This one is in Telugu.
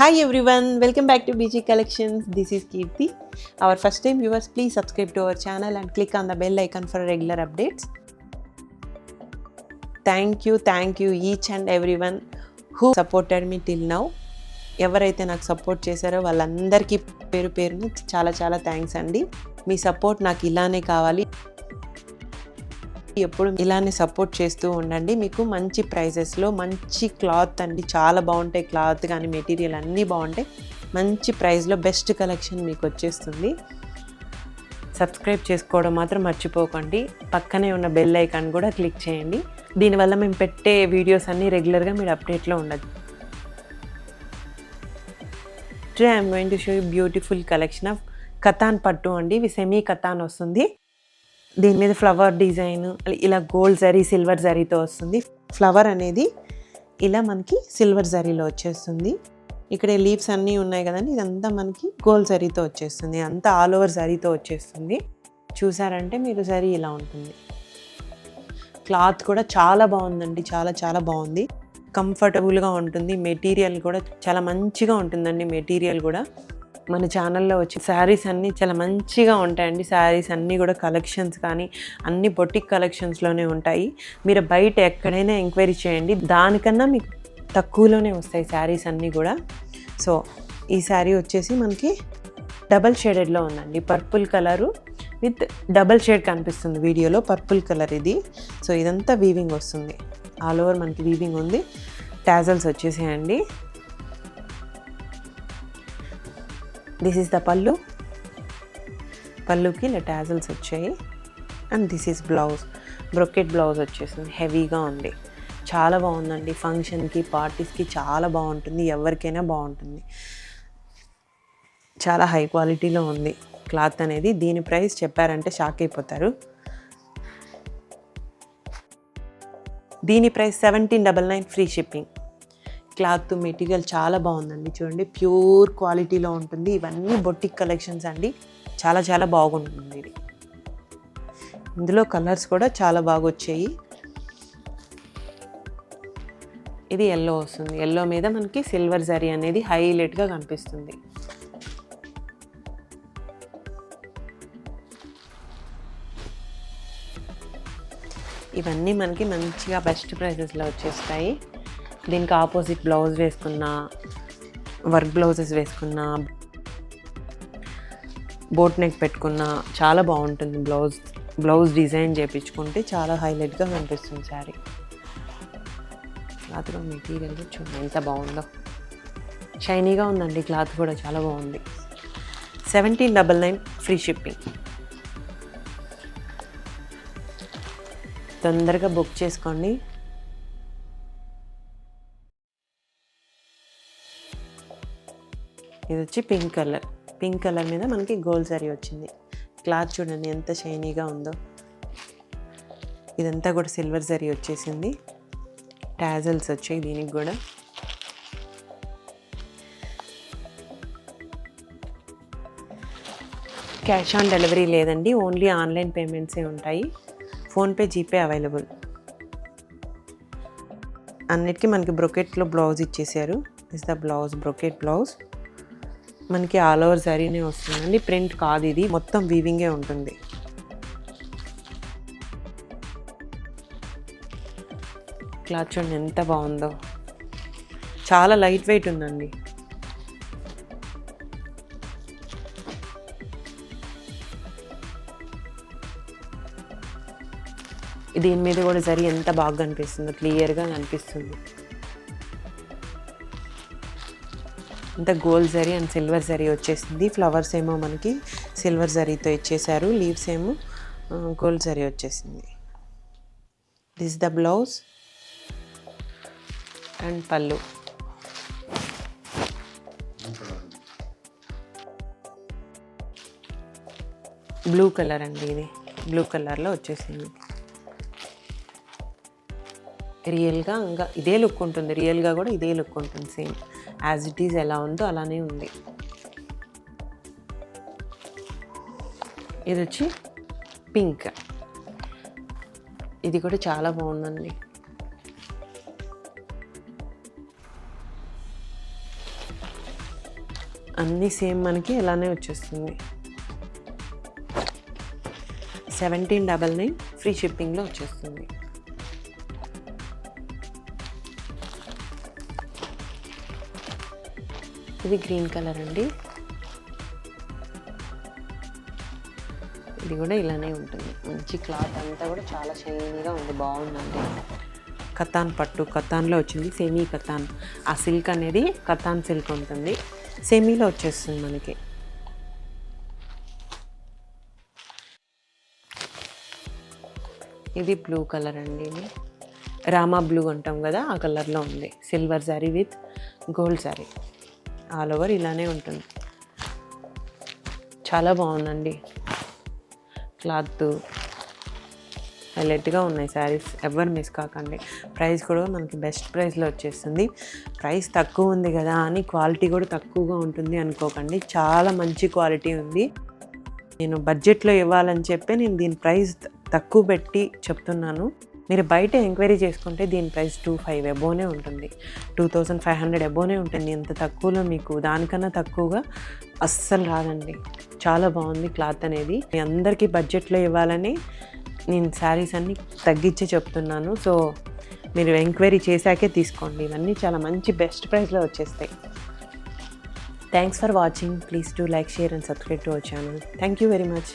Hi everyone, welcome back to BG Collections. This is Kirti. Our first time viewers, please subscribe to our channel and click on the bell icon for regular updates. Thank you each and everyone who supported me till now. ఎవరైతే నాకు సపోర్ట్ చేశారో వాళ్ళందరికీ పేరు పేరున చాలా థ్యాంక్స్ అండి. మీ సపోర్ట్ నాకు ఇలానే కావాలి, ఎప్పుడు ఇలానే సపోర్ట్ చేస్తూ ఉండండి. మీకు మంచి ప్రైజెస్లో మంచి క్లాత్ అండి, చాలా బాగుంటాయి. క్లాత్ కానీ మెటీరియల్ అన్నీ బాగుంటాయి. మంచి ప్రైస్లో బెస్ట్ కలెక్షన్ మీకు వచ్చేస్తుంది. సబ్స్క్రైబ్ చేసుకోవడం మాత్రం మర్చిపోకండి. పక్కనే ఉన్న బెల్ ఐకాన్ కూడా క్లిక్ చేయండి. దీనివల్ల మేము పెట్టే వీడియోస్ అన్నీ రెగ్యులర్గా మీరు అప్డేట్లో ఉండదు. Today I'm going to show you beautiful collection of katan పట్టు అండి. ఇవి సెమీ కతాన్ వస్తుంది. దీని మీద ఫ్లవర్ డిజైన్ ఇలా గోల్డ్ జరీ సిల్వర్ జరీతో వస్తుంది. ఫ్లవర్ అనేది ఇలా మనకి సిల్వర్ జరీలో వచ్చేస్తుంది. ఇక్కడ లీవ్స్ అన్నీ ఉన్నాయి కదండి, ఇదంతా మనకి గోల్డ్ జరీతో వచ్చేస్తుంది. అంతా ఆల్ ఓవర్ జరీతో వచ్చేస్తుంది. చూసారంటే మీరు జరీ ఇలా ఉంటుంది. క్లాత్ కూడా చాలా బాగుందండి, చాలా బాగుంది. కంఫర్టబుల్గా ఉంటుంది. మెటీరియల్ కూడా చాలా మంచిగా ఉంటుందండి. మెటీరియల్ కూడా మన ఛానల్లో వచ్చి శారీస్ అన్నీ చాలా మంచిగా ఉంటాయండి. శారీస్ అన్నీ కూడా కలెక్షన్స్ కానీ అన్ని బొటిక్ కలెక్షన్స్లోనే ఉంటాయి. మీరు బయట ఎక్కడైనా ఎంక్వైరీ చేయండి, దానికన్నా మీకు తక్కువలోనే వస్తాయి శారీస్ అన్నీ కూడా. సో ఈ శారీ వచ్చేసి మనకి డబల్ షేడెడ్లో ఉందండి. Purple colour with double shade కనిపిస్తుంది వీడియోలో. పర్పుల్ కలర్ ఇది. సో ఇదంతా వీవింగ్ వస్తుంది. ఆల్ ఓవర్ మనకి వీవింగ్ ఉంది. టాజల్స్ వచ్చేసేయండి. దిస్ ఈస్ ద పళ్ళు. పళ్ళుకి ఇలా టాజల్స్ వచ్చాయి. And this is blouse. Brocade blouse వచ్చేసింది. హెవీగా ఉంది. చాలా బాగుందండి. ఫంక్షన్కి పార్టీస్కి చాలా బాగుంటుంది. ఎవరికైనా బాగుంటుంది. చాలా హై క్వాలిటీలో ఉంది క్లాత్ అనేది. దీని ప్రైస్ చెప్పారంటే షాక్ అయిపోతారు. దీని price 1799 free shipping. Cloth material చాలా బాగుందండి. చూడండి, ప్యూర్ క్వాలిటీలో ఉంటుంది. ఇవన్నీ బొటిక్ కలెక్షన్స్ అండి. చాలా బాగుంటుంది ఇది. ఇందులో కలర్స్ కూడా చాలా బాగా వచ్చాయి. ఇది ఎల్లో వస్తుంది. ఎల్లో మీద మనకి సిల్వర్ జరీ అనేది హైలైట్గా కనిపిస్తుంది. ఇవన్నీ మనకి మంచిగా బెస్ట్ ప్రైసెస్లో వచ్చేస్తాయి. దీనికి ఆపోజిట్ బ్లౌజ్ వేసుకున్న, వర్క్ బ్లౌజెస్ వేసుకున్న, బోట్ నెక్ పెట్టుకున్న చాలా బాగుంటుంది. బ్లౌజ్ డిజైన్ చేయించుకుంటే చాలా హైలైట్గా కనిపిస్తుంది శారీ. క్లాత్ కూడా మెటీరియల్ చూడండి ఎంత బాగుందో. షైనీగా ఉందండి. క్లాత్ కూడా చాలా బాగుంది. 1799 ఫ్రీ షిప్పింగ్. తొందరగా బుక్ చేసుకోండి. ఇది వచ్చి పింక్ కలర్. పింక్ కలర్ మీద మనకి గోల్డ్ జరీ వచ్చింది. క్లాత్ చూడండి ఎంత షైనీగా ఉందో. ఇదంతా కూడా సిల్వర్ జరీ వచ్చేసింది. టాజల్స్ వచ్చాయి దీనికి కూడా. క్యాష్ ఆన్ డెలివరీ లేదండి, ఓన్లీ ఆన్లైన్ పేమెంట్సే ఉంటాయి. PhonePe, GPay available. అన్నిటికీ మనకి బ్రొకెట్లో బ్లౌజ్ ఇచ్చేసారు. Is the blouse, brocade blouse. మనకి ఆల్ ఓవర్ జరీనే వస్తుందండి. ప్రింట్ కాదు ఇది, మొత్తం వీవింగే ఉంటుంది. క్లాత్ చూడండి ఎంత బాగుందో. చాలా లైట్ వెయిట్ ఉందండి. దీని మీద కూడా జరీ ఎంత బాగా కనిపిస్తుందో, క్లియర్గా కనిపిస్తుంది. అంత gold zari and silver zari వచ్చేసింది. ఫ్లవర్స్ ఏమో మనకి సిల్వర్ జరీతో ఇచ్చేసారు. లీవ్స్ ఏమో గోల్డ్ జరీ వచ్చేసింది. దిస్ ద బ్లౌజ్ అండ్ పళ్ళు. బ్లూ కలర్ అండి. ఇది బ్లూ కలర్లో వచ్చేసింది. రియల్గా ఇంకా ఇదే లుక్ ఉంటుంది. రియల్గా కూడా ఇదే లుక్ ఉంటుంది. సేమ్ యాజ్ ఇట్ ఈజ్ ఎలా ఉందో అలానే ఉంది. ఇది వచ్చి పింక్. ఇది కూడా చాలా బాగుందండి. అన్నీ సేమ్ మనకి ఇలానే వచ్చేస్తుంది. 1799 ఫ్రీ షిప్పింగ్లో వచ్చేస్తుంది. ఇది గ్రీన్ కలర్ అండి. ఇది కూడా ఇలానే ఉంటుంది. మంచి క్లాత్ అంతా కూడా చాలా షైనీగా ఉంది, బాగుందండి. కతాన్ పట్టు, కతాన్లో వచ్చింది. సెమీ కతాన్, ఆ సిల్క్ అనేది కతాన్ సిల్క్ ఉంటుంది, సెమీలో వచ్చేస్తుంది మనకి. ఇది బ్లూ కలర్ అండి. ఇది రామా బ్లూ అంటాం కదా, ఆ కలర్లో ఉంది. Silver sari with gold sari, all over ఇలానే ఉంటుంది. చాలా బాగుందండి. క్లాత్ హైలైట్గా ఉన్నాయి శారీస్, ఎవరు మిస్ కాకండి. ప్రైస్ కూడా మనకి బెస్ట్ ప్రైస్లో వచ్చేస్తుంది. ప్రైస్ తక్కువ ఉంది కదా అని క్వాలిటీ కూడా తక్కువగా ఉంటుంది అనుకోకండి, చాలా మంచి క్వాలిటీ ఉంది. నేను బడ్జెట్లో ఇవ్వాలని చెప్పి నేను దీని ప్రైస్ తక్కువ పెట్టి చెప్తున్నాను. మీరు బయట ఎంక్వైరీ చేసుకుంటే దీని ప్రైస్ 2500 అబోనే ఉంటుంది, 2500 అబోనే ఉంటుంది. ఇంత తక్కువలో మీకు దానికన్నా తక్కువగా అస్సలు రాదండి. చాలా బాగుంది క్లాత్ అనేది. మీ అందరికీ బడ్జెట్లో ఇవ్వాలని నేను శారీస్ అన్నీ తగ్గించి చెప్తున్నాను. సో మీరు ఎంక్వైరీ చేశాకే తీసుకోండి. ఇవన్నీ చాలా మంచి బెస్ట్ ప్రైస్లో వచ్చేస్తాయి. Thanks for watching. Please do like, share and subscribe to our channel. Thank you very much.